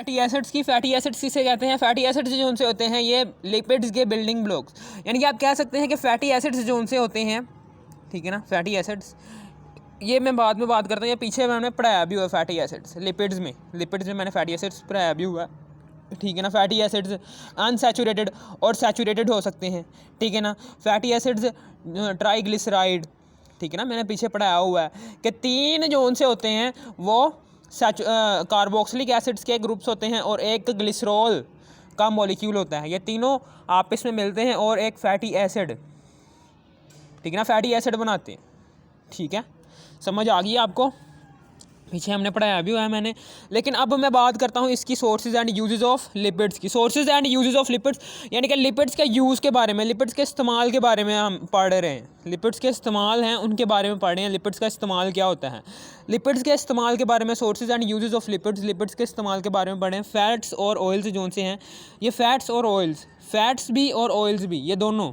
Fatty acids की, fatty acids किसे कहते हैं? फैटी एसिड्स जो उनसे होते हैं ये लिपिड्स के बिल्डिंग ब्लॉक्स, यानी कि आप कह सकते हैं कि फैटी एसिड्स जो उनसे होते हैं, ठीक है ना, फैटी एसिड्स, ये मैं बाद में बात करता हूँ, ये पीछे मैंने पढ़ाया भी हुआ फैटी एसिड्स, लिपिड्स में मैंने फैटी एसिड्स पढ़ाया भी हुआ, ठीक है ना। फैटी एसिड्स अनसैचुरेटेड और सैचुरेटेड हो सकते हैं, ठीक है ना। फैटी एसिड्स ट्राइग्लिसराइड, ठीक है ना, मैंने पीछे पढ़ाया हुआ है कि 3 जो उनसे होते हैं वो कार्बोक्सिलिक एसिड्स के ग्रुप्स होते हैं और एक ग्लिसरॉल का मॉलिक्यूल होता है, ये तीनों आपस में मिलते हैं और एक फैटी एसिड, ठीक है ना, फैटी एसिड बनाते हैं, ठीक है। समझ आ गई आपको? पीछे हमने पढ़ाया भी हुआ है मैंने। लेकिन अब मैं बात करता हूँ इसकी sources and uses of lipids की। Sources and uses of lipids यानी कि लिपिड्स के यूज़ के बारे में, लिपिड्स के इस्तेमाल के बारे में हम पढ़ रहे हैं। लिपिड्स के इस्तेमाल हैं उनके बारे में पढ़ रहे हैं, लिपिड्स का इस्तेमाल क्या होता है, लिपिड्स के इस्तेमाल के बारे में, sources and uses of lipids, lipids के इस्तेमाल के बारे में पढ़े हैं। फैट्स और ऑयल्स जो से हैं, ये फैट्स और ऑयल्स, फैट्स भी और ऑयल्स भी, ये दोनों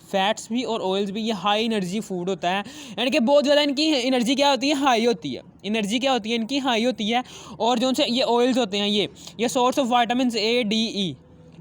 फैट्स भी और ऑयल्स भी, ये हाई एनर्जी फूड होता है, यानी कि बहुत ज़्यादा इनकी एनर्जी क्या होती है, हाई होती है। एनर्जी क्या होती है इनकी, हाई होती है। और जो से ये ऑयल्स होते हैं ये source of vitamin A D E,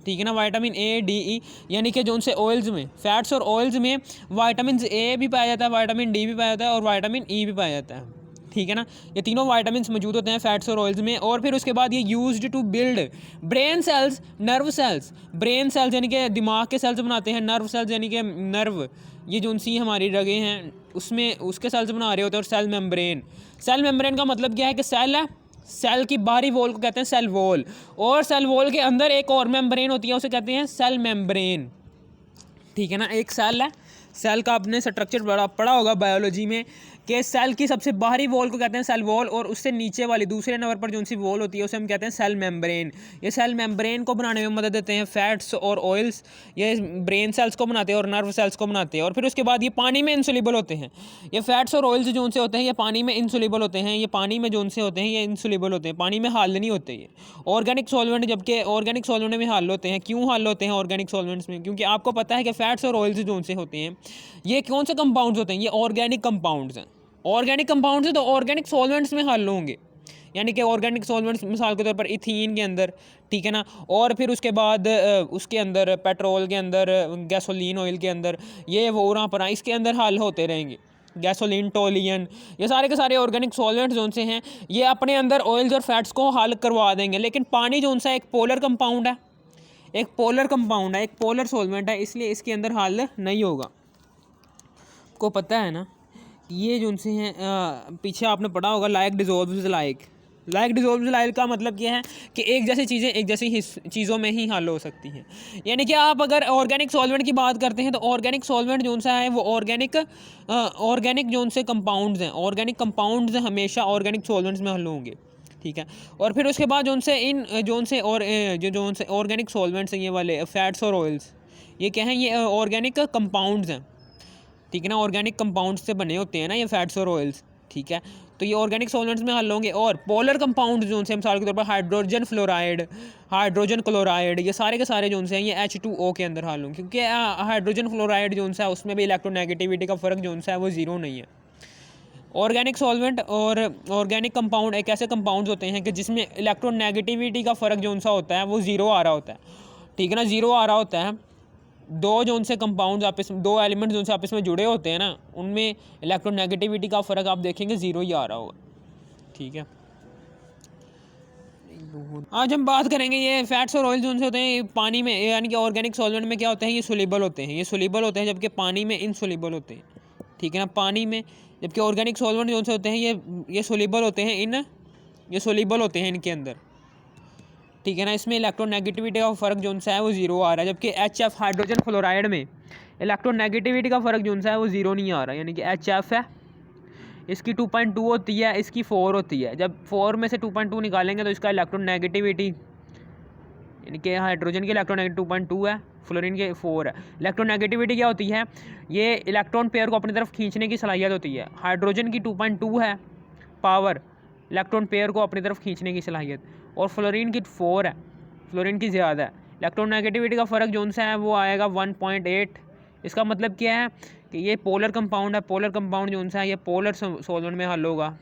ठीक है ना, विटामिन ए डी ई, यानी कि जो से ऑयल्स में, फैट्स और ऑयल्स में विटामिन ए भी पाया जाता है, विटामिन डी भी पाया जाता है और विटामिन ई भी पाया जाता है, ठीक है ना। ये तीनों वाइटामिन मौजूद होते हैं फैट्स और ऑयल्स में। और फिर उसके बाद ये used to build brain cells, nerve cells, brain cells यानी कि दिमाग के सेल्स बनाते हैं, नर्व सेल्स यानी कि नर्व, ये जो सी हमारी रगें हैं उसमें उसके सेल्स बना रहे होते हैं। और सेल मेम्ब्रेन, सेल मेम्ब्रेन का मतलब क्या है कि सेल है, सेल की बाहरी वॉल को कहते हैं सेल वॉल, और सेल वॉल के अंदर एक और मेम्ब्रेन होती है उसे कहते हैं सेल मेम्ब्रेन, ठीक है ना। एक सेल है, सेल का आपने स्ट्रक्चर पढ़ा होगा बायोलॉजी में कि सेल की सबसे बाहरी वॉल को कहते हैं सेल वॉल, और उससे नीचे वाली दूसरे नंबर पर जो सी वॉल होती है उसे हम कहते हैं सेल मेम्ब्रेन। ये सेल मेम्ब्रेन को बनाने में मदद देते हैं फैट्स और ऑयल्स, ये ब्रेन सेल्स को बनाते हैं और नर्व सेल्स को बनाते हैं। और फिर उसके बाद ये पानी में इंसोल्यूबल होते हैं, ये फैट्स और ऑयल्स जो उनसे होते हैं ये पानी में इंसोल्यूबल होते हैं, ये पानी में जो उनसे होते हैं ये इंसोल्यूबल होते हैं, पानी में हल नहीं होते ये ऑर्गेनिक सॉल्वेंट, जबकि ऑर्गेनिक सॉल्वेंट में हल होते हैं। क्यों हल होते हैं ऑर्गेनिक सॉल्वेंट्स में? क्योंकि आपको पता है कि फैट्स और ऑयल्स जो उनसे होते हैं ये कौन से कंपाउंड्स होते हैं, ये ऑर्गेनिक कंपाउंड्स हैं। ऑर्गेनिक कंपाउंड्स हैं तो ऑर्गेनिक सॉल्वेंट्स में हल होंगे, यानी कि ऑर्गेनिक सॉल्वेंट्स मिसाल के तौर पर इथीन के अंदर, ठीक है ना। और फिर उसके बाद उसके अंदर पेट्रोल के अंदर, गैसोलीन ऑयल के अंदर, ये वो वहाँ पर इसके अंदर हल होते रहेंगे। गैसोलीन, टोलियन, ये सारे के सारे ऑर्गेनिक सॉल्वेंट्स जो से हैं ये अपने अंदर ऑयल्स और फैट्स को हल करवा देंगे। लेकिन पानी जो सा एक पोलर कंपाउंड है, एक पोलर कंपाउंड है, एक पोलर सॉल्वेंट है, इसलिए इसके अंदर हल नहीं होगा। को पता है ना ये जो उनसे हैं पीछे आपने पढ़ा होगा like dissolves like, like dissolves like का मतलब क्या है कि एक जैसी चीज़ें एक जैसी चीज़ों में ही हल हो सकती हैं। यानी कि आप अगर ऑर्गेनिक सॉल्वेंट की बात करते हैं तो ऑर्गेनिक सॉल्वेंट जो सा है वो ऑर्गेनिक जो उनसे कंपाउंड्स हैं, ऑर्गेनिक कंपाउंड्स हमेशा ऑर्गेनिक सॉल्वेंट्स में हल होंगे, ठीक है। और फिर उसके बाद जो उनसे इन जो उनसे और जो उनसे ऑर्गेनिक सॉल्वेंट्स हैं ये वाले फैट्स और ऑयल्स, ये क्या हैं, ये ऑर्गेनिक कंपाउंड्स हैं, ठीक है ना। ऑर्गेनिक कंपाउंड से बने होते हैं ना ये फैट्स और ऑयल्स, ठीक है। तो ये ऑर्गेनिक सॉल्वेंट्स में हल होंगे। और पोलर कंपाउंड जो उनसे मिसाल के तौर पर हाइड्रोजन फ्लोराइड, हाइड्रोजन क्लोराइड, ये सारे के सारे जो उनसे हैं ये H2O के अंदर हल होंगे, क्योंकि हाइड्रोजन फ्लोराइड जो उनसा है उसमें भी इलेक्ट्रोनेगेटिविटी का फ़र्क जो उनसा है वो ज़ीरो नहीं है। ऑर्गेनिक सॉल्वेंट और ऑर्गेनिक कंपाउंड एक ऐसे कंपाउंड्स होते हैं कि जिसमें इलेक्ट्रोनेगेटिविटी का फ़र्क जो उनसा होता है वो ज़ीरो आ रहा होता है, ठीक है ना, ज़ीरो आ रहा होता है। दो जो उनसे कंपाउंड्स आपस में, दो एलिमेंट्स जो उनसे आपस में जुड़े होते हैं ना, उनमें इलेक्ट्रोनेगेटिविटी का फ़र्क आप देखेंगे ज़ीरो ही आ रहा होगा, ठीक है। आज हम बात करेंगे ये फैट्स और ऑयल जो उनसे होते हैं पानी में, यानी कि ऑर्गेनिक सॉल्वेंट में क्या होते हैं, ये सोल्यूबल होते हैं, ये सोल्यूबल होते हैं, जबकि पानी में इनसोल्यूबल होते हैं, ठीक है ना, पानी में। जबकि ऑर्गेनिक सॉल्वेंट जो उनसे होते हैं ये सोल्यूबल होते हैं ये सोल्यूबल होते हैं इनके अंदर, ठीक है ना। इसमें इलेक्ट्रोनेगेटिविटी का फ़र्क जो सा है वो ज़ीरो आ रहा है, जबकि HF हाइड्रोजन फ्लोराइड में इलेक्ट्रोनेगेटिविटी का फ़र्क जो सा है वो ज़ीरो नहीं आ रहा, यानी कि HF है, इसकी 2.2 होती है, इसकी 4 होती है। जब 4 में से 2.2 निकालेंगे तो इसका इलेक्ट्रोनेगेटिविटी, यानी कि हाइड्रोजन की इलेक्ट्रोनेगेटिव 2.2 है, फ्लोरीन के 4 है। इलेक्ट्रोनेगेटिविटी क्या होती है, ये इलेक्ट्रॉन पेयर को अपनी तरफ खींचने की सलाहियत होती है। हाइड्रोजन की 2.2 है पावर, इलेक्ट्रॉन पेयर को अपनी तरफ खींचने की सलाहियत, और फ्लोरीन की 4 है, फ्लोरीन की ज़्यादा है। इलेक्ट्रोनेगेटिविटी का फ़र्क जो सा है वो आएगा 1.8। इसका मतलब क्या है कि ये पोलर कंपाउंड है, पोलर कंपाउंड जो सा है ये पोलर सॉल्वेंट में हल होगा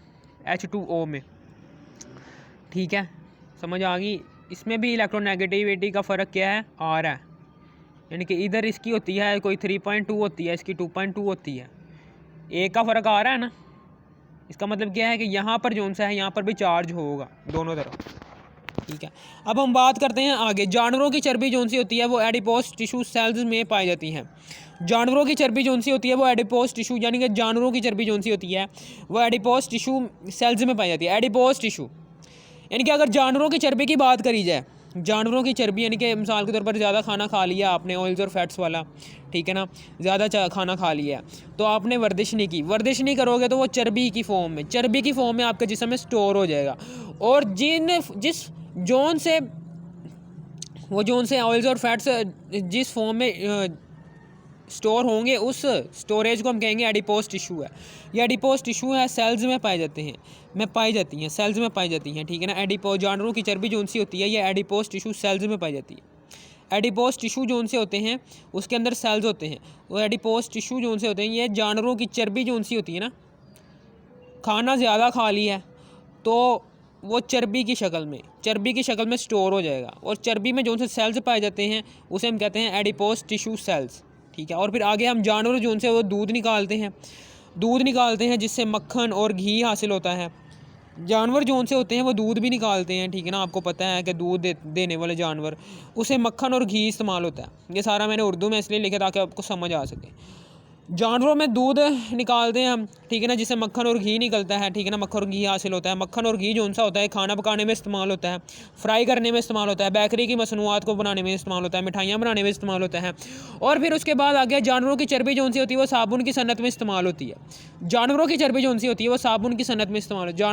H2O में, ठीक है, समझ आ गई। इसमें भी इलेक्ट्रोनेगेटिविटी का फ़र्क क्या है, आ रहा है, यानी कि इधर इसकी होती है कोई 3.2 होती है, इसकी 2.2 होती है, एक का फ़र्क आ रहा है ना। इसका मतलब क्या है कि यहाँ पर जोन सा है यहाँ पर भी चार्ज होगा दोनों तरफ, ठीक है। अब हम बात करते हैं आगे। जानवरों की चर्बी जोन सी होती है वो एडिपोज टिश्यू सेल्स में पाई जाती है। जानवरों की चर्बी जोन सी होती है वो एडिपोज टिश्यू, यानी कि जानवरों की चर्बी जोन सी होती है वो एडिपोज टिश्यू सेल्स में पाई जाती है। एडिपोज टिश्यू यानी कि अगर जानवरों की चर्बी की बात करी जाए, जानवरों की चर्बी यानी कि मिसाल के तौर पर ज़्यादा खाना खा लिया आपने, ऑयल्स और फैट्स वाला, ठीक है ना, ज़्यादा खाना खा लिया तो आपने वर्जिश नहीं की, वर्जिश नहीं करोगे तो वो चर्बी की फॉर्म में आपके जिस्म में स्टोर हो जाएगा। और जिस जोन से ऑयल्स और फैट्स जिस फॉर्म में स्टोर होंगे उस स्टोरेज को हम कहेंगे एडिपोज टिश्यू है। ये एडिपोज टिश्यू है, सेल्स में पाई जाती हैं, सेल्स में पाई जाती हैं, ठीक है ना। एडिपोज जानवरों की चर्बी जोन सी होती है ये एडिपोज टिश्यू सेल्स में पाई जाती है। एडिपोज टिश्यू जोन से होते हैं उसके अंदर सेल्स होते हैं, वो एडिपोज टिश्यू जोन से होते हैं। ये जानवरों की चर्बी जोन सी होती है ना, खाना ज़्यादा खा लिया है तो वो चर्बी की शक्ल में स्टोर हो जाएगा, और चर्बी में जो से सेल्स पाए जाते हैं उसे हम कहते हैं एडिपोज टिश्यू सेल्स, ठीक है। और फिर आगे हम जानवर जो से वो दूध निकालते हैं जिससे मक्खन और घी हासिल होता है। जानवर जो से होते हैं वो दूध भी निकालते हैं, ठीक है ना। आपको पता है कि दूध देने वाले जानवर, उसे मक्खन और घी इस्तेमाल होता है। ये सारा मैंने उर्दू में इसलिए लिखा ताकि आपको समझ आ सके। जानवरों में दूध निकालते हैं हम, ठीक है ना, जिससे मक्खन और घी निकलता है, ठीक है ना, मक्खन और घी हासिल होता है। मक्खन और घी जो सा होता है खाना पकाने में इस्तेमाल होता है, फ्राई करने में इस्तेमाल होता है, बेकरी की मसनूआत को बनाने में इस्तेमाल होता है, मिठाइयाँ बनाने में इस्तेमाल होता है। और फिर उसके बाद आ गया जानवरों की चर्बी जो सी होती है वो साबुन की सनत में इस्तेमाल होती है। जानवरों की चर्बी जो सी होती है वो साबुन की सनत में इस्तेमाल होती है।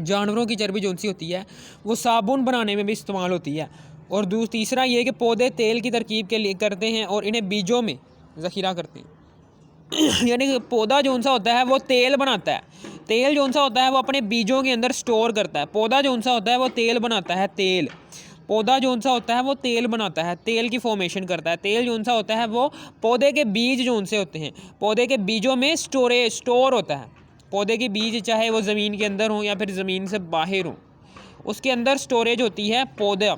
जानवरों की चर्बी जो सी होती है वो साबुन बनाने में भी इस्तेमाल होती है। और तीसरा ये कि पौधे तेल की तरकीब के लिए करते हैं और इन्हें बीजों में ज़ख़ीरा करते हैं। यानी कि पौधा जो सा होता है वो तेल बनाता है, तेल जो सा होता है वो अपने बीजों के अंदर स्टोर करता है। पौधा जो सा होता है वो तेल बनाता है, पौधा जो सा होता है वो तेल बनाता है, तेल की फॉर्मेशन करता है। तेल जो सा होता है वो पौधे के बीज जो से होते हैं, पौधे के बीजों में स्टोर होता है। पौधे के बीज चाहे वो ज़मीन के अंदर हो या फिर ज़मीन से बाहर हो, उसके अंदर स्टोरेज होती है पौधा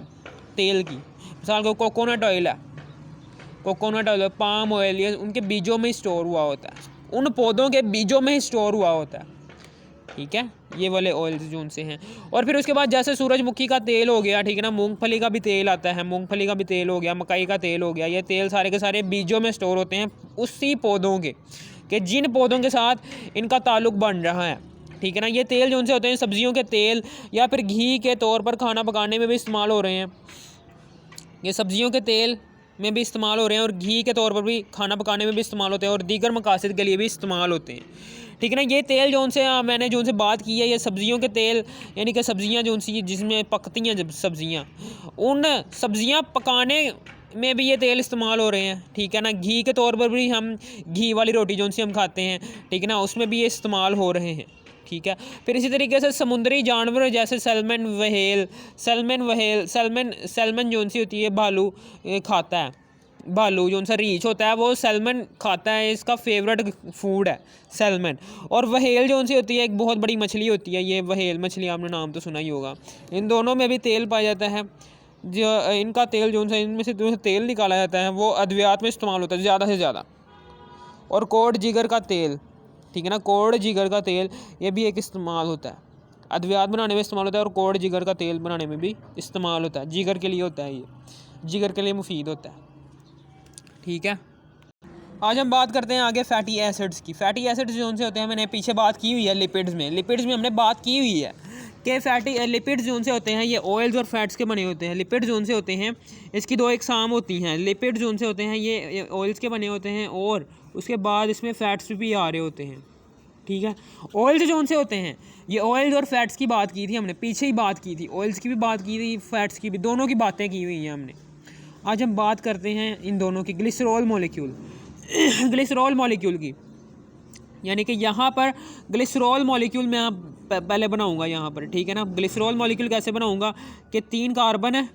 तेल की। मिसाल को कोकोनट ऑयल है, पाम ऑयल, ये उनके बीजों में स्टोर हुआ होता है, उन पौधों के बीजों में ही स्टोर हुआ होता है, ठीक है। ये वाले ऑयल्स जो उनसे हैं। और फिर उसके बाद जैसे सूरजमुखी का तेल हो गया, ठीक है ना, मूंगफली का भी तेल आता है, मूंगफली का भी तेल हो गया, मकई का तेल हो गया, ये तेल सारे के सारे बीजों में स्टोर होते हैं उसी पौधों के जिन पौधों के साथ इनका ताल्लुक बन रहा है, ठीक है ना। ये तेल जो उनसे होते हैं सब्जियों के तेल या फिर घी के तौर पर खाना पकाने में भी इस्तेमाल हो रहे हैं। ये सब्जियों के तेल में भी इस्तेमाल हो रहे हैं और घी के तौर पर भी खाना पकाने में भी इस्तेमाल होते हैं और दीगर मकासद के लिए भी इस्तेमाल होते हैं, ठीक है ना। ये तेल जो उनसे मैंने जो उनसे बात की है, ये सब्जियों के तेल, यानी कि सब्जियां जो उनसी जिसमें पकती हैं जब सब्जियां, उन सब्जियां पकाने में भी ये तेल इस्तेमाल हो रहे हैं, ठीक है ना। घी के तौर पर भी हम घी वाली रोटी जो उनसे हम खाते हैं, ठीक है ना, उसमें भी ये इस्तेमाल हो रहे हैं, ठीक है। फिर इसी तरीके से समुद्री जानवर जैसे सैल्मन जो सी होती है भालू खाता है, भालू जो सा रीछ होता है वो सैल्मन खाता है, इसका फेवरेट फूड है सैल्मन। और व्हेल जो सी होती है एक बहुत बड़ी मछली होती है, ये व्हेल मछली आपने नाम तो सुना ही होगा। इन दोनों में भी तेल पाया जाता है, जो इनका तेल जो सा इनमें से जो तेल निकाला जाता है वो अद्वियात में इस्तेमाल होता है ज़्यादा से ज़्यादा। और कोड जिगर का तेल, ठीक है ना, कोड जिगर का तेल ये भी एक इस्तेमाल होता है, अद्वियात बनाने में इस्तेमाल होता है और कोड जिगर का तेल बनाने में भी इस्तेमाल होता है। जिगर के लिए होता है, ये जिगर के लिए मुफीद होता है, ठीक है। आज हम बात करते हैं आगे फैटी एसिड्स की। फैटी एसिड्स जो से होते हैं मैंने पीछे बात की हुई है लिपिड्स में हमने बात की हुई है कि फैटी लिपिड्स जो से होते हैं ये ऑयल्स और फैट्स के बने होते हैं। लिपिड्स जो से होते हैं इसकी दो इकसाम होती हैं। लिपिड्स जो से होते हैं ये ऑयल्स के बने होते हैं और उसके बाद इसमें फ़ैट्स भी आ रहे होते हैं, ठीक है। ऑयल्स जो से होते हैं ये ऑयल्स और फैट्स की बात की थी हमने, पीछे ही बात की थी, ऑयल्स की भी बात की थी, फैट्स की भी, दोनों की बातें की हुई हैं हमने। आज हम बात करते हैं इन दोनों की, ग्लिसरॉल मॉलिक्यूल की। यानी कि यहाँ पर ग्लिसरॉल मॉलिक्यूल मैं पहले बनाऊँगा यहाँ पर, ठीक है ना। ग्लिसरॉल मॉलिक्यूल कैसे बनाऊँगा कि 3 कार्बन है,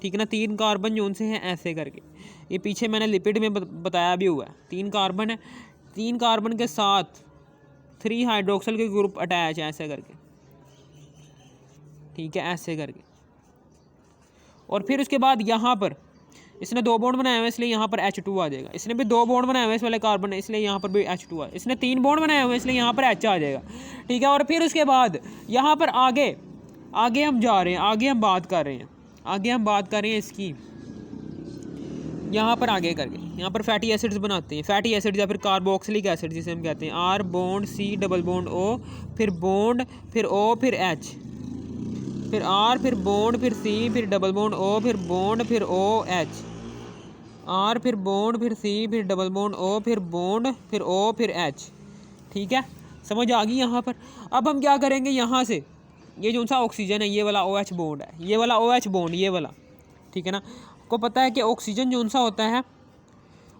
ठीक है ना, 3 कार्बन जो उनसे हैं ऐसे करके, ये पीछे मैंने लिपिड में बताया भी हुआ है। 3 कार्बन है, 3 कार्बन के साथ 3 हाइड्रोक्सिल के ग्रुप अटैच है ऐसे करके, ठीक है, ऐसे करके। और फिर उसके बाद यहाँ पर इसने 2 बॉन्ड बनाए हुए हैं, इसलिए यहाँ पर H2 आ जाएगा। इसने भी 2 बॉन्ड बनाए हुए हैं इस वाले कार्बन ने, इसलिए यहाँ पर भी H2 आ। इसने 3 बॉन्ड बनाए हुए हैं, इसलिए यहाँ पर H आ जाएगा, ठीक है। और फिर उसके बाद यहाँ पर आगे हम जा रहे हैं, आगे हम बात कर रहे हैं इसकी, यहाँ पर आगे करके यहाँ पर फैटी एसिड्स बनाते हैं। फैटी एसिड्स या फिर कार्बोक्सिलिक एसिड जिसे हम कहते हैं, R bond C double bond O, फिर बॉन्ड, फिर O, फिर H, फिर R, फिर बॉन्ड, फिर C, फिर डबल बॉन्ड O, फिर बॉन्ड, फिर O H, R, फिर बॉन्ड, फिर C, फिर डबल बॉन्ड O, फिर बॉन्ड, फिर O, फिर H, ठीक है। समझ आ गई यहाँ पर। अब हम क्या करेंगे, यहाँ से ये जो सा ऑक्सीजन है, ये वाला OH बॉन्ड है, ये वाला OH बॉन्ड, ये वाला, ठीक है ना। आपको पता है कि ऑक्सीजन जो सा होता है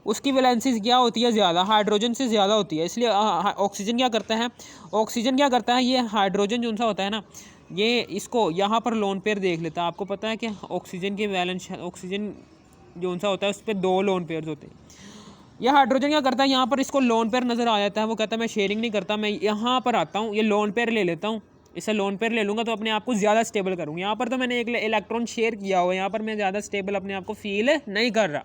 उसकी वैलेंसी क्या होती है, ज़्यादा, हाइड्रोजन से ज़्यादा होती है। इसलिए ऑक्सीजन क्या करता है, ये हाइड्रोजन जो सा होता है ना, ये इसको यहाँ पर लोन पेयर देख लेता है। आपको पता है कि ऑक्सीजन के वैलेंस, ऑक्सीजन जो सा होता है उस पर 2 लोन पेयर्स होते हैं। यह हाइड्रोजन क्या करता है, यहाँ पर इसको लोन पेयर नज़र आ जाता है, वो कहता है मैं शेयरिंग नहीं करता, मैं यहाँ पर आता हूँ, ये लोन पेयर ले लेता हूँ, इससे लोन पेयर ले लूँगा तो अपने आप को ज़्यादा स्टेबल करूँगा। यहाँ पर तो मैंने एक इलेक्ट्रॉन शेयर किया हुआ है, यहाँ पर मैं ज़्यादा स्टेबल अपने आप को फील नहीं कर रहा।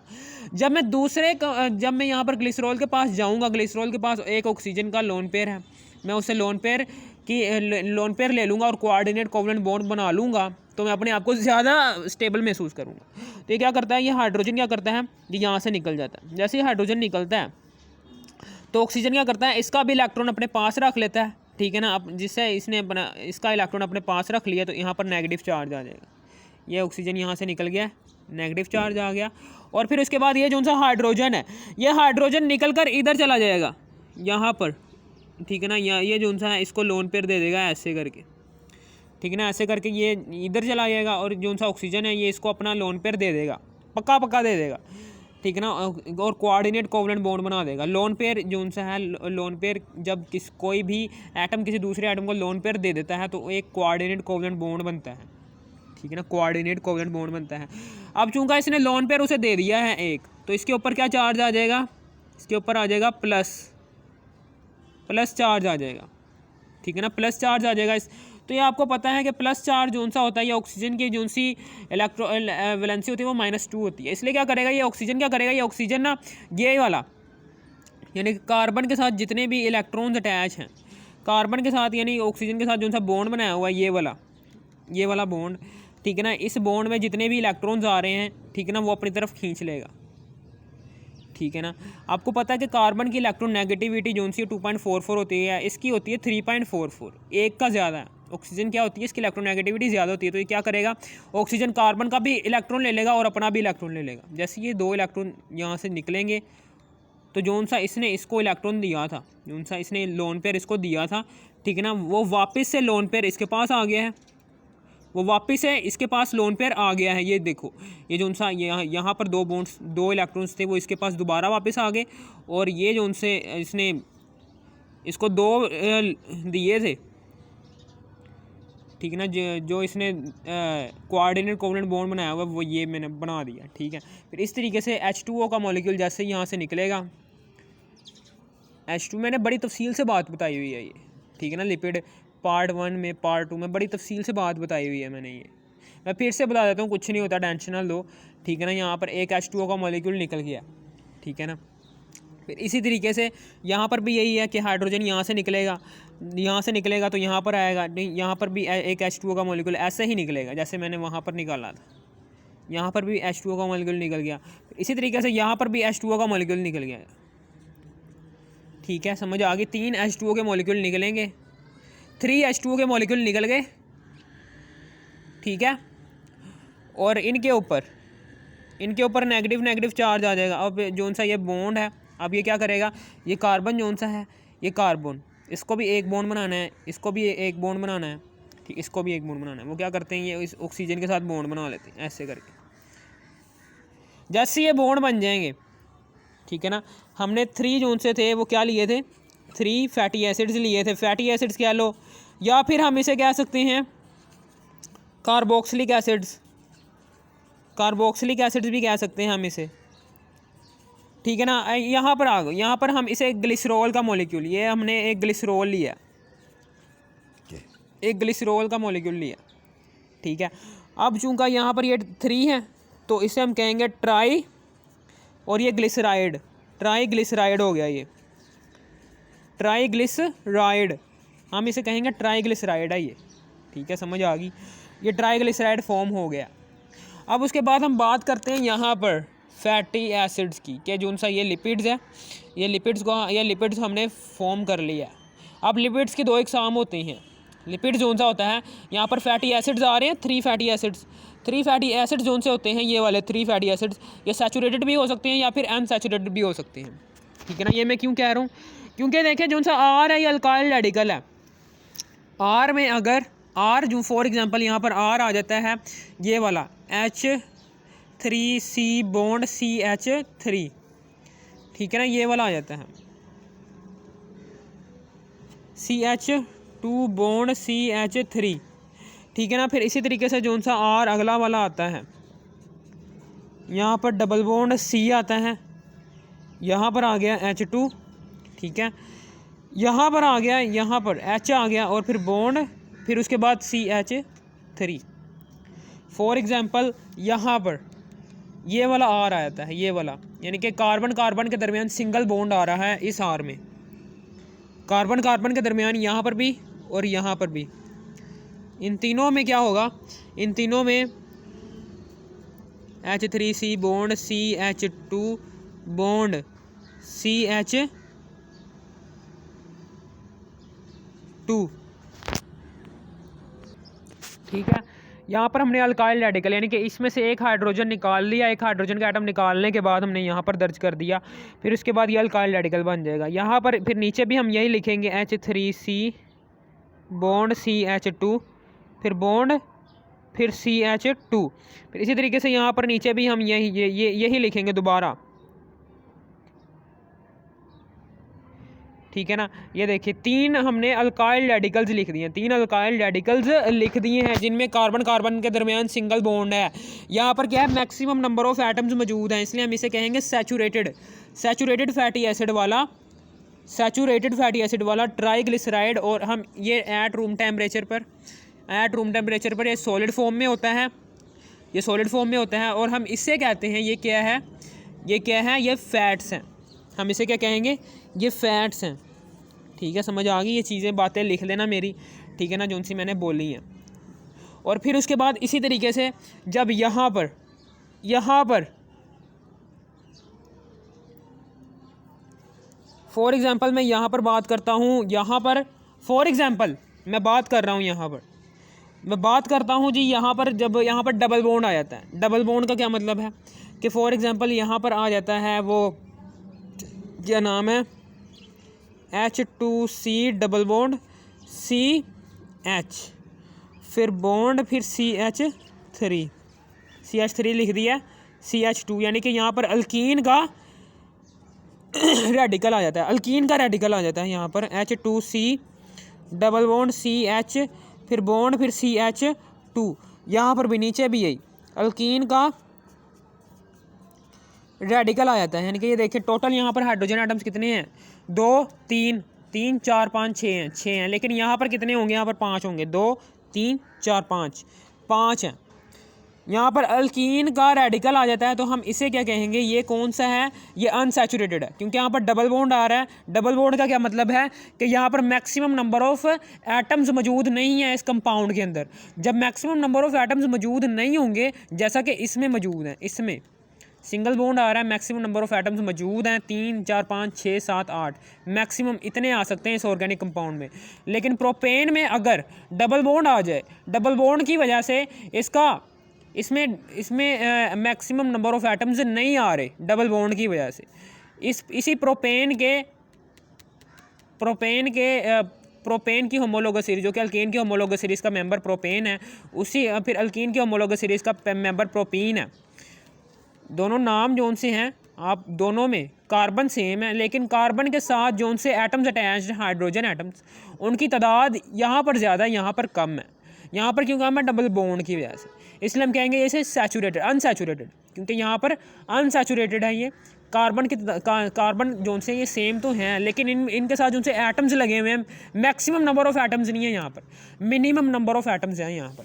जब मैं यहाँ पर ग्लिसरॉल के पास जाऊँगा, ग्लिसरॉल के पास एक ऑक्सीजन का लोन पेयर है, मैं उससे लोन पेयर ले लूँगा और कोऑर्डिनेट कोवलेंट बॉन्ड बना लूँगा, तो मैं अपने आप को ज़्यादा स्टेबल महसूस करूँगा। तो ये क्या करता है, ये हाइड्रोजन क्या करता है, ये यहाँ से निकल जाता है। जैसे ही हाइड्रोजन निकलता है तो ऑक्सीजन क्या करता है, इसका भी इलेक्ट्रॉन अपने पास रख लेता है, ठीक है ना। अब जिससे इसने अपना इसका इलेक्ट्रॉन अपने पास रख लिया तो यहाँ पर नेगेटिव चार्ज आ जाएगा। ये ऑक्सीजन यहाँ से निकल गया, नेगेटिव चार्ज आ गया। और फिर उसके बाद ये जो सा हाइड्रोजन है, ये हाइड्रोजन निकल कर इधर चला जाएगा, यहाँ पर, ठीक है ना। ये जो सा है इसको लोन पेयर दे देगा ऐसे करके, ठीक है ना, ऐसे करके ये इधर चला जाएगा। और जो सा ऑक्सीजन है ये इसको अपना लोन पेयर दे देगा, पक्का दे देगा, ठीक है ना। और कोऑर्डिनेट कोवलेंट बॉन्ड बना देगा। लोन पेयर जो सा है, लोन पेयर जब कोई भी एटम किसी दूसरे एटम को लोन पेयर दे देता है तो एक कोऑर्डिनेट कोवलेंट बॉन्ड बनता है, ठीक है ना, कोऑर्डिनेट कोवलेंट बॉन्ड बनता है। अब चूंकि इसने लोन पेयर उसे दे दिया है एक, तो इसके ऊपर क्या चार्ज आ जाएगा, इसके ऊपर आ जाएगा प्लस चार्ज आ जाएगा, ठीक है ना, प्लस चार्ज आ जाएगा। तो ये आपको पता है कि प्लस चार्ज जो सा होता है, ये ऑक्सीजन की जो सी वैलेंसी होती है वो -2 होती है। इसलिए क्या करेगा ये ऑक्सीजन ना, ये वाला यानी कार्बन के साथ जितने भी इलेक्ट्रॉन्स अटैच हैं कार्बन के साथ, यानी ऑक्सीजन के साथ जो सा बॉन्ड बनाया हुआ है ये वाला बॉन्ड, ठीक है ना, इस बॉन्ड में जितने भी इलेक्ट्रॉन्स आ रहे हैं, ठीक है ना, वो अपनी तरफ खींच लेगा, ठीक है ना। आपको पता है कि कार्बन की इलेक्ट्रॉन नेगेटिविटी जो सी 2.44 होती है, इसकी होती है 3.44, एक का ज़्यादा है। ऑक्सीजन क्या होती है, इसकी इलेक्ट्रॉन नेगेटिविटी ज़्यादा होती है। तो ये क्या करेगा, ऑक्सीजन कार्बन का भी इलेक्ट्रॉन ले लेगा और अपना भी इलेक्ट्रॉन ले लेगा। जैसे ये 2 इलेक्ट्रॉन यहाँ से निकलेंगे तो जो सा इसने इसको इलेक्ट्रॉन दिया था, जो सा इसने लोन पेयर इसको दिया था, ठीक है ना, वो वापस से लोन पेयर इसके पास आ गया है, वो वापस से इसके पास लोन पेयर आ गया है। ये देखो, ये जो सा यहाँ पर 2 इलेक्ट्रॉन्स थे वो इसके पास दोबारा वापस आ गए, और ये जो उनसे इसने इसको 2 दिए थे, ठीक है ना, जो इसने कोऑर्डिनेट कोवलेंट बॉन्ड बनाया हुआ वो ये मैंने बना दिया, ठीक है। फिर इस तरीके से H2O का मॉलिक्यूल जैसे यहाँ से निकलेगा, H2 मैंने बड़ी तफसील से बात बताई हुई है ये, ठीक है ना, लिपिड पार्ट 1 में, पार्ट 2 में बड़ी तफसील से बात बताई हुई है मैंने ये। मैं फिर से बता देता हूँ, कुछ नहीं होता, टेंशन ना लो, ठीक है ना। यहाँ पर एक H2O का मॉलिक्यूल निकल गया, ठीक है ना। फिर इसी तरीके से यहाँ पर भी यही है कि हाइड्रोजन यहाँ से निकलेगा तो यहाँ पर आएगा, नहीं, यहाँ पर भी एक H2O का मॉलिक्यूल ऐसे ही निकलेगा जैसे मैंने वहाँ पर निकाला था। यहाँ पर भी H2O का मॉलिक्यूल निकल गया, इसी तरीके से यहाँ पर भी H2O का मॉलिक्यूल निकल गया, ठीक है। समझ आ गई, 3 H2O के मॉलिक्यूल निकलेंगे, 3 H2O के मॉलिक्यूल निकल गए, ठीक है। और इनके ऊपर नेगेटिव चार्ज आ जाएगा। अब जो सा ये बॉन्ड है, अब ये क्या करेगा, ये कार्बन जो सा है, ये कार्बन, इसको भी एक बॉन्ड बनाना है, इसको भी एक बॉन्ड बनाना है, ठीक, इसको भी एक बॉन्ड बनाना है। वो क्या करते हैं, ये इस ऑक्सीजन के साथ बॉन्ड बना लेते हैं ऐसे करके। जैसे ये बॉन्ड बन जाएंगे, ठीक है ना, हमने 3 जोन से थे वो क्या लिए थे, 3 फैटी एसिड्स लिए थे। फैटी एसिड्स कह लो, या फिर हम इसे कह सकते हैं कार्बोक्सिलिक एसिड्स भी कह सकते हैं हम इसे, ठीक है ना। यहाँ पर आ गए, यहाँ पर हम इसे ग्लिसरॉल का मॉलिक्यूल, ये हमने एक ग्लिसरॉल लिया, एक ग्लिसरॉल का मॉलिक्यूल लिया, ठीक है। अब चूँकि यहाँ पर ये 3 है तो इसे हम कहेंगे ट्राई, और ये ग्लिसराइड, ट्राईग्लिसराइड हो गया ये, ट्राईग्लिसराइड, हम इसे कहेंगे ट्राईग्लिसराइड है ये, ठीक है, समझ आ गई, ये ट्राईग्लिसराइड फॉर्म हो गया। अब उसके बाद हम बात करते हैं यहाँ पर फैटी एसिड्स की, कि जो सा ये लिपिड्स है, ये लिपिड्स हमने फॉर्म कर लिया है। अब लिपिड्स के 2 इकसाम होते हैं। लिपिड्स जो सा होता है, यहाँ पर फैटी एसिड्स आ रहे हैं 3 फैटी एसिड्स। 3 फैटी एसिड्स जो से होते हैं, ये वाले 3 फैटी एसिड्स, ये सैचुरेटेड भी हो सकते हैं या फिर अनसैचुरेटेड भी हो सकते हैं, ठीक है ना। ये मैं क्यों कह रहा हूँ, क्योंकि देखें जो सा आर है ये अल्काइल रेडिकल है। आर में अगर आर जो फॉर एग्जांपल यहाँ पर आर आ जाता है ये वाला H3C बॉन्ड CH3, ठीक है ना, ये वाला आ जाता है CH2 बॉन्ड CH3, ठीक है ना। फिर इसी तरीके से जो सा आर अगला वाला आता है, यहाँ पर डबल बॉन्ड C आता है, यहाँ पर आ गया H2, ठीक है, यहाँ पर आ गया, यहाँ पर H आ गया और फिर बॉन्ड, फिर उसके बाद CH3। फॉर एग्ज़ाम्पल यहाँ पर ये वाला आर आता है, ये वाला, यानी कि कार्बन कार्बन के दरमियान सिंगल बॉन्ड आ रहा है इस आर में, कार्बन कार्बन के दरमियान यहाँ पर भी और यहाँ पर भी। इन तीनों में क्या होगा, इन तीनों में H3C bond CH2 bond CH2, ठीक है। यहाँ पर हमने अल्काइल रेडिकल यानी कि इसमें से एक हाइड्रोजन निकाल लिया, एक हाइड्रोजन का एटम निकालने के बाद हमने यहाँ पर दर्ज कर दिया, फिर उसके बाद ये अल्काइल रेडिकल बन जाएगा। यहाँ पर फिर नीचे भी हम यही लिखेंगे H3C बॉन्ड CH2, फिर बॉन्ड, फिर CH2, फिर इसी तरीके से यहाँ पर नीचे भी हम यही लिखेंगे दोबारा, ठीक है ना। ये देखिए 3 हमने अल्काइल रेडिकल्स लिख दिए हैं, 3 अल्काइल रेडिकल्स लिख दिए हैं जिनमें कार्बन कार्बन के दरमियान सिंगल बॉन्ड है। यहाँ पर क्या है, मैक्सिमम नंबर ऑफ एटम्स मौजूद हैं, इसलिए हम इसे कहेंगे सैचुरेटेड फैटी एसिड वाला ट्राईग्लिसराइड। और हम ये एट रूम टेम्परेचर पर ये सॉलिड फॉर्म में होता है, और हम इससे कहते हैं ये क्या है, ये फैट्स हैं। हम इसे क्या कहेंगे, ये फैट्स हैं, ठीक है, समझ आ गई। ये चीज़ें बातें लिख लेना मेरी, ठीक है ना, जो सी मैंने बोली हैं। और फिर उसके बाद इसी तरीके से जब यहाँ पर फॉर एग्ज़ाम्पल मैं यहाँ पर बात करता हूँ, यहाँ पर फॉर एग्ज़ाम्पल मैं बात कर रहा हूँ, यहाँ पर मैं बात करता हूँ जी, यहाँ पर जब यहाँ पर डबल बॉन्ड आ जाता है, डबल बॉन्ड का क्या मतलब है कि फॉर एग्ज़ाम्पल यहाँ पर आ जाता है वो क्या नाम है H2C डबल बॉन्ड CH, फिर बॉन्ड, फिर CH3 लिख दिया, CH2, यानी कि यहाँ पर अल्कीन का रेडिकल आ जाता है, यहाँ पर H2C डबल बॉन्ड CH, फिर बॉन्ड, फिर CH2, यहाँ पर भी नीचे भी यही अल्कीन का रेडिकल आ जाता है। यानी कि ये देखिए टोटल यहाँ पर हाइड्रोजन एटम्स कितने हैं, 2 3 3 4 5 6 हैं, लेकिन यहाँ पर कितने होंगे, यहाँ पर 5 होंगे, 2 3 4 5 हैं। यहाँ पर अल्कीन का रेडिकल आ जाता है, तो हम इसे क्या कहेंगे, ये कौन सा है, ये अनसैचुरेटेड है, क्योंकि यहाँ पर डबल बॉन्ड आ रहा है। डबल बॉन्ड का क्या मतलब है कि यहाँ पर मैक्सिमम नंबर ऑफ एटम्स मौजूद नहीं है इस कंपाउंड के अंदर। जब मैक्सिमम नंबर ऑफ एटम्स मौजूद नहीं होंगे, जैसा कि इसमें मौजूद हैं, इसमें सिंगल बॉन्ड आ रहा है, मैक्सिमम नंबर ऑफ एटम्स मौजूद हैं 3 4 5 6 7 8, मैक्सिमम इतने आ सकते हैं इस ऑर्गेनिक कंपाउंड में। लेकिन प्रोपेन में अगर डबल बॉन्ड आ जाए, डबल बॉन्ड की वजह से इसमें मैक्सिमम नंबर ऑफ एटम्स नहीं आ रहे, डबल बॉन्ड की वजह से। इसी प्रोपेन की होमोलोगस सीरीज, जो कि अल्कीन की होमोलोगस सीरीज का मेंबर प्रोपेन है, उसी फिर अल्कीन की होमोलोगस सीरीज का मेंबर प्रोपीन है। दोनों नाम जोन से हैं, आप दोनों में कार्बन सेम है, लेकिन कार्बन के साथ जोन से एटम्स अटैच्ड हाइड्रोजन एटम्स, उनकी तादाद यहाँ पर ज़्यादा है, यहाँ पर कम है। यहाँ पर क्यों कम है, डबल बॉन्ड की वजह से, इसलिए हम कहेंगे इसे अनसैचुरेटेड, क्योंकि यहाँ पर अनसैचुरेटेड है। ये कार्बन जोन से ये सेम तो हैं, लेकिन इनके साथ जोन से एटम्स लगे हुए हैं, मैक्सिमम नंबर ऑफ एटम्स नहीं है यहाँ पर, मिनिमम नंबर ऑफ एटम्स हैं यहाँ पर।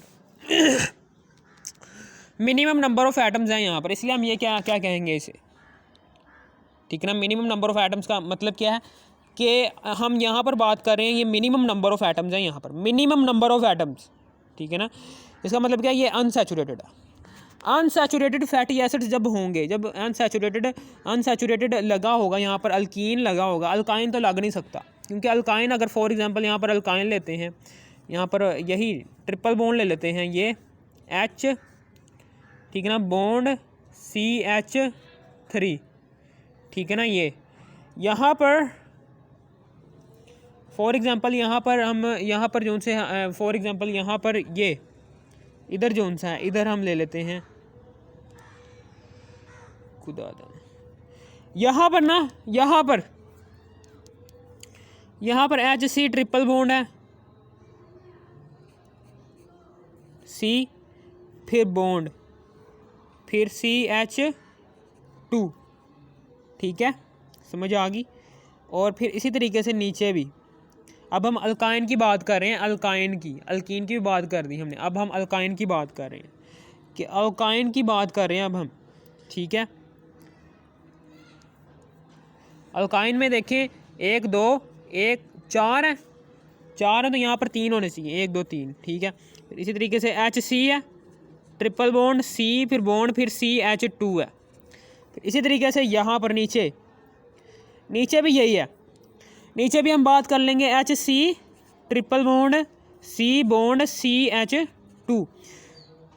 मिनिमम नंबर ऑफ़ एटम्स हैं यहाँ पर, इसलिए हम ये क्या क्या कहेंगे इसे, ठीक है ना। मिनिमम नंबर ऑफ़ एटम्स का मतलब क्या है कि हम यहाँ पर बात कर रहे हैं, ये मिनिमम नंबर ऑफ़ एटम्स हैं यहाँ पर, मिनिमम नंबर ऑफ़ एटम्स, ठीक है ना। इसका मतलब क्या है, ये अनसैचुरेटेड है। अनसैचुरेटेड फैटी एसिड्स जब होंगे, जब अनसैचुरेटेड लगा होगा यहाँ पर, अल्कीन लगा होगा, अल्काइन तो लग नहीं सकता, क्योंकि अल्काइन अगर फॉर एग्जांपल यहाँ पर अल्काइन लेते हैं, यहाँ पर यही ट्रिपल बॉन्ड ले लेते हैं, ये H, ठीक है ना, बॉन्ड CH3, ठीक है ना। ये यहाँ पर फॉर एग्जांपल यहाँ पर हम यहाँ पर जो से फॉर एग्जांपल यहाँ पर ये इधर जो सा है, इधर हम ले लेते हैं खुदा, यहाँ पर ना, यहाँ पर HC ट्रिपल बॉन्ड है, C फिर बॉन्ड फिर CH2, ठीक है, समझ आ गई। और फिर इसी तरीके से नीचे भी, अब हम अल्काइन की बात कर रहे हैं, अल्कीन की भी बात कर दी हमने, अब हम अल्काइन की बात कर रहे हैं कि अल्काइन की बात कर रहे हैं अब हम, ठीक है। अल्काइन में देखें 1 2 1 4 है, 4 है तो यहाँ पर 3 होने चाहिए, 1 2 3, ठीक है। फिर इसी तरीके से HC है, ट्रिपल बॉन्ड C फिर बॉन्ड फिर CH2 है। फिर इसी तरीके से यहाँ पर नीचे भी यही है, नीचे भी हम बात कर लेंगे HC triple bond C bond CH2,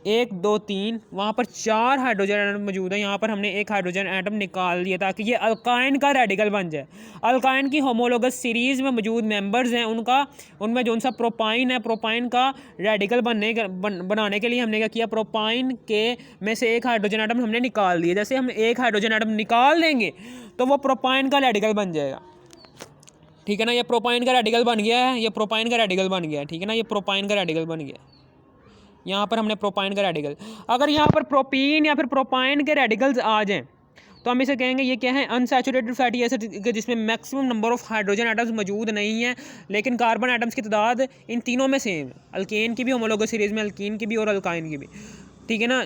1 2 3, वहाँ पर 4 हाइड्रोजन एटम मौजूद है, यहाँ पर हमने एक हाइड्रोजन एटम निकाल दिया ताकि ये अल्काइन का रेडिकल बन जाए। अल्काइन की होमोलोगस सीरीज़ में मौजूद मेंबर्स हैं, उनमें जो सा प्रोपाइन है, प्रोपाइन का रेडिकल बनाने के लिए हमने क्या किया, प्रोपाइन के में से एक हाइड्रोजन एटम हमने निकाल दिया। जैसे हम एक हाइड्रोजन एटम निकाल देंगे तो वो प्रोपाइन का रेडिकल बन जाएगा, ठीक है ना। ये प्रोपाइन का रेडिकल बन गया है, ये प्रोपाइन का रेडिकल बन गया है, ठीक है ना, ये प्रोपाइन का रेडिकल बन गया। यहाँ पर हमने प्रोपाइन का रेडिकल, अगर यहाँ पर प्रोपीन या फिर प्रोपाइन के रेडिकल्स आ जाएं तो हम इसे कहेंगे ये क्या है, अनसैचुरेटेड फैटी एसिड, जिसमें maximum number of hydrogen atoms मौजूद नहीं है, लेकिन कार्बन एटम्स की तादाद इन तीनों में सेम है, अल्केन की भी होमोलोगस सीरीज़ में, अल्कीन की भी और अल्काइन की भी, ठीक है ना।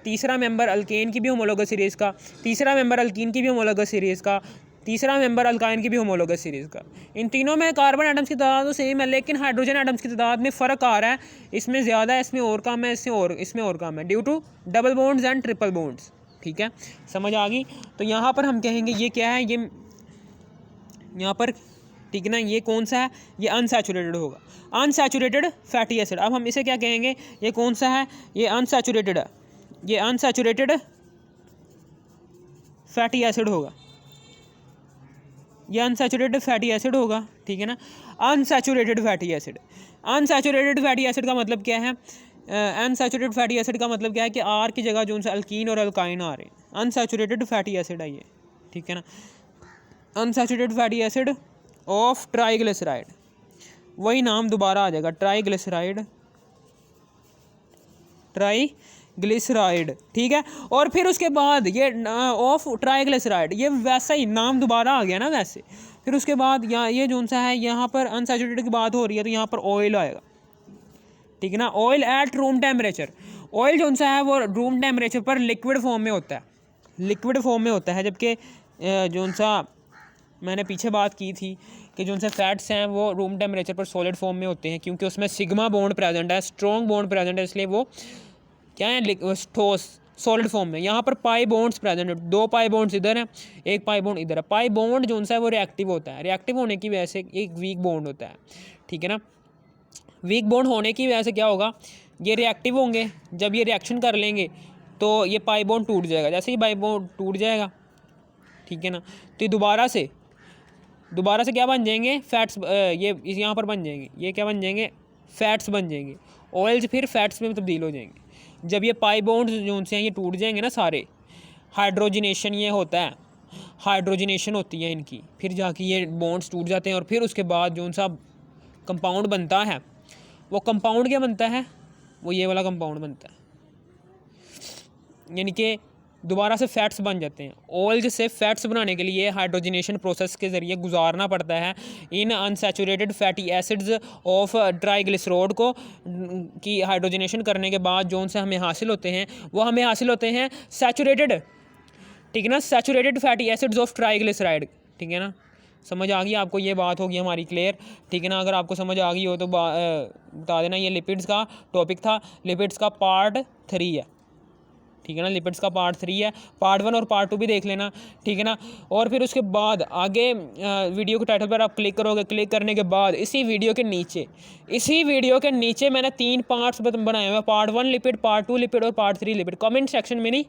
तीसरा मेंबर अल्केन की भी होमोलोगस सीरीज़ का, तीसरा मेंबर अल्कीन की भी होमोलोगस सीरीज़ का, तीसरा मेंबर अल्काइन की भी होमोलोगस सीरीज़ का। इन तीनों में कार्बन एटम्स की तादाद तो सेम है, लेकिन हाइड्रोजन एटम्स की तादाद में फ़र्क आ रहा है, इसमें ज़्यादा है, इसमें और कम है, इसमें और कम है, due to double bonds and triple bonds, ठीक है, समझ आ गई। तो यहाँ पर हम कहेंगे ये क्या है, ये यहाँ पर, ठीक है ना, ये कौन सा है, ये अनसैचुरेटेड होगा, अनसैचुरेटेड फैटी एसिड। अब हम इसे क्या कहेंगे, ये कौन सा है, ये अनसैचुरेटेड है, ये अनसैचुरेटेड फैटी एसिड होगा, ये अनसैचुरेटेड फैटी एसिड होगा, ठीक है ना। Unsaturated fatty acid, unsaturated fatty acid का मतलब क्या है, अनसैचुरेटेड फैटी एसिड का मतलब क्या है कि आर की जगह जो उनसे अल्कीन और अल्काइन आ रहे हैं, अनसैचुरेटेड फैटी एसिड है ये, ठीक है ना। Unsaturated fatty acid of triglyceride, वही नाम दोबारा आ जाएगा, ट्राइग्लिसराइड, ट्राइग्लिसराइड, ठीक है। और फिर उसके बाद ये ऑफ ट्राइग्लिसराइड, ये वैसा ही नाम दोबारा आ गया ना वैसे। फिर उसके बाद यहाँ ये जो सा है, यहाँ पर अनसैचुरेटेड की बात हो रही है तो यहाँ पर ऑयल आएगा, ठीक है ना। Oil at room temperature, oil जो सा है वो रूम टेम्परेचर पर लिक्विड फॉर्म में होता है, लिक्विड फॉर्म में होता है, जबकि जो सा मैंने पीछे बात की थी कि जो उनसे फैट्स हैं वो रूम टेम्परेचर पर सॉलिड फॉर्म में होते हैं, क्योंकि उसमें सिग्मा बॉन्ड प्रेजेंट है, स्ट्रॉन्ग बॉन्ड प्रेजेंट है, इसलिए वो क्या है, ठोस सॉलिड फॉर्म में। यहाँ पर पाई बॉन्ड्स प्रेजेंट है, 2 पाई बॉन्ड्स इधर है, 1 पाई बॉन्ड इधर है। पाई बॉन्ड जो है वो रिएक्टिव होता है, रिएक्टिव होने की वजह से एक वीक बॉन्ड होता है, ठीक है ना। वीक बॉन्ड होने की वजह से क्या होगा, ये रिएक्टिव होंगे, जब ये रिएक्शन कर लेंगे तो ये पाई बॉन्ड टूट जाएगा, जैसे ही पाई बॉन्ड टूट जाएगा, ठीक है ना, तो ये दोबारा से क्या बन जाएंगे, फैट्स, ये यहाँ पर बन जाएंगे, ये क्या बन जाएंगे, फैट्स बन जाएंगे, ऑयल्स फिर फैट्स में तब्दील हो जाएंगे। जब ये पाई बॉन्ड्स जो से हैं ये टूट जाएंगे ना सारे, हाइड्रोजनेशन ये होता है, हाइड्रोजनेशन होती है इनकी, फिर जाके ये बॉन्ड्स टूट जाते हैं और फिर उसके बाद जो सा कंपाउंड बनता है, वो कंपाउंड क्या बनता है, वो ये वाला कंपाउंड बनता है, यानी कि दोबारा से फैट्स बन जाते हैं। ऑयल्स से फैट्स बनाने के लिए हाइड्रोजनेशन प्रोसेस के ज़रिए गुजारना पड़ता है इन अनसैचुरेटेड फैटी एसिड्स ऑफ ट्राइग्लिसरॉइड को, कि हाइड्रोजनेशन करने के बाद जो उनसे हमें हासिल होते हैं वो हमें हासिल होते हैं सैचुरेटेड, ठीक है ना, saturated fatty acids of triglyceride, ठीक है ना। समझ आ गई आपको, ये बात होगी हमारी क्लियर, ठीक है ना। अगर आपको समझ आ गई हो तो बता देना। ये लिपिड्स का टॉपिक था, लिपिड्स का पार्ट 3 है, ठीक है ना। लिपिड्स का पार्ट 3 है, पार्ट 1 और पार्ट 2 भी देख लेना, ठीक है ना। और फिर उसके बाद आगे वीडियो के टाइटल पर आप क्लिक करोगे, क्लिक करने के बाद इसी वीडियो के नीचे मैंने 3 पार्ट्स बनाए हुए हैं, पार्ट 1 लिपिड, पार्ट 2 लिपिड और पार्ट 3 लिपिड। कमेंट सेक्शन में नहीं,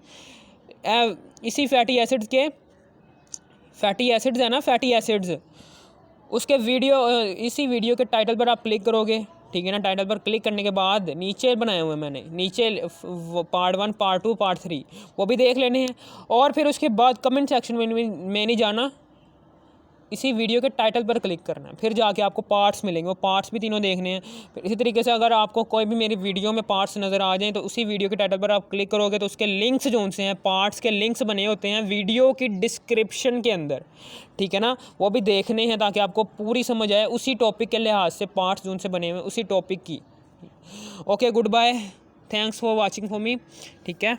इसी फैटी एसिड्स के, फैटी एसिड्स है ना, फैटी एसिड्स, उसके वीडियो, इसी वीडियो के टाइटल पर आप क्लिक करोगे, ठीक है ना। टाइटल पर क्लिक करने के बाद नीचे बनाए हुए मैंने, नीचे पार्ट 1 पार्ट 2 पार्ट 3 वो भी देख लेने हैं। और फिर उसके बाद कमेंट सेक्शन में नहीं जाना, इसी वीडियो के टाइटल पर क्लिक करना है, फिर जाके आपको पार्ट्स मिलेंगे, वो पार्ट्स भी तीनों देखने हैं। फिर इसी तरीके से अगर आपको कोई भी मेरी वीडियो में पार्ट्स नज़र आ जाएँ तो उसी वीडियो के टाइटल पर आप क्लिक करोगे तो उसके लिंक्स जो उनसे हैं, पार्ट्स के लिंक्स बने होते हैं वीडियो की डिस्क्रिप्शन के अंदर, ठीक है ना। वो भी देखने हैं ताकि आपको पूरी समझ आए उसी टॉपिक के लिहाज से, पार्ट्स जो उनसे बने हुए उसी टॉपिक की। Okay, goodbye, thanks for watching for me, ठीक है।